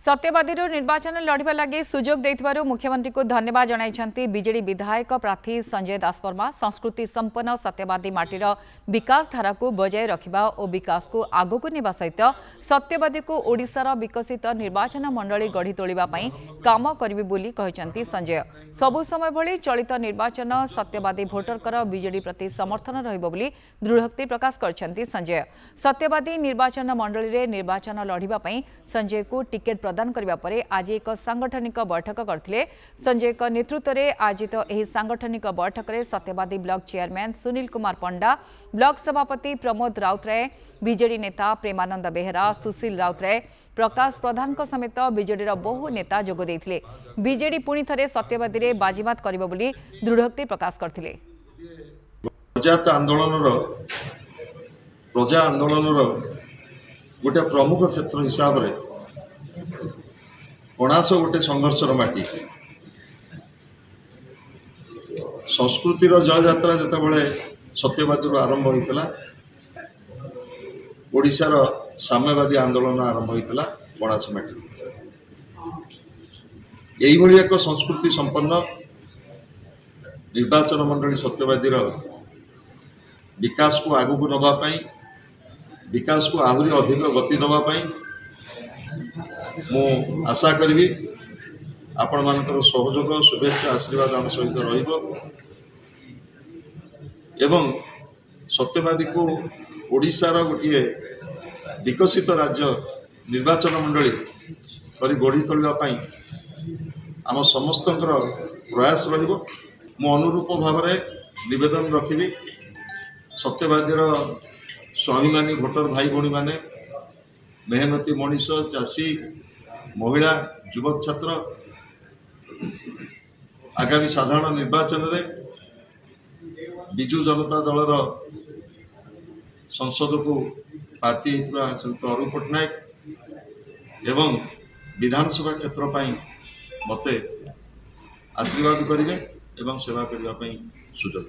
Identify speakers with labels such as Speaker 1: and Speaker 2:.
Speaker 1: सत्यवादी निर्वाचन लड़वा लगे सुजोग देथिबारु मुख्यमंत्री को धन्यवाद जणाइछंती बीजेडी विधायक प्रार्थी संजय दासवर्मा। संस्कृति संपन्न सत्यवादी माटीर विकास धारा को बजाय रखिबा और विकास को आगक नेबा सहित सत्यवादी को ओडिशार विकसित निर्वाचन मंडली गढ़ी तोलिबा पई काम करिबे बोली कहिसंती संजय। सबु समय भली चलित निर्वाचन सत्यवादी भोटरकर बीजेडी प्रति समर्थन रहिबो बोली दृढ़ोक्ति प्रकाश करछंती संजय। सत्यवादी निर्वाचन मंडली रे निर्वाचन लड़िबा पई संजय को टिकेट प्रदान करबा परे आज एक सांगठनिक बैठक करथिले। संजय का नेतृत्व में आयोजित एही सांगठनिक बैठक में सत्यवादी ब्लॉक चेयरमैन सुनील कुमार पंडा, ब्लॉक सभापति प्रमोद राउतराय, बीजेडी नेता प्रेमानंद बेहरा, सुशील राउतराय, प्रकाश प्रधान समेत बीजेडी बहु नेता जोग देथिले। बीजेडी पुणी थरे सत्यवादी रे बाजीमात करिबो बोली दृढ़ोक्ति प्रकाश करथिले।
Speaker 2: प्रजा आंदोलन गोटे प्रमुख क्षेत्र हिसाब रे कणास गोटे संघर्षर माटी। संस्कृतिर जय यात्रा जिते सत्यवादी आरंभ होता ओडिशार साम्यवादी आंदोलन आरंभ होता कणास माटी। यही एक संस्कृति संपन्न निर्वाचन मंडली सत्यवादी विकास को आगू नवाई, विकास को आहरी अधिक गति दवाई मु आशा करी आपण मानकर सहयोग शुभेच्छा आशीर्वाद आम सहित रहिबो एवं सत्यवादी को ओडिशार गोटे विकसित राज्य निर्वाचन मंडली करी गढ़ी तोलिबा आम समस्तंकर प्रयास रहिबो। मु अनुरूप भाव में निवेदन रखिबी सत्यवादी स्वाभिमानी भोटर भाई भौणी माने, मेहनती मनीष, चाषी, महिला, युवक, छात्र आगामी साधारण निर्वाचन में विजु जनता दलर संसद को प्रार्थी होता अरूप पट्टनायक एवं विधानसभा क्षेत्र मते आशीर्वाद करेंगे एवं सेवा करने सुजोग।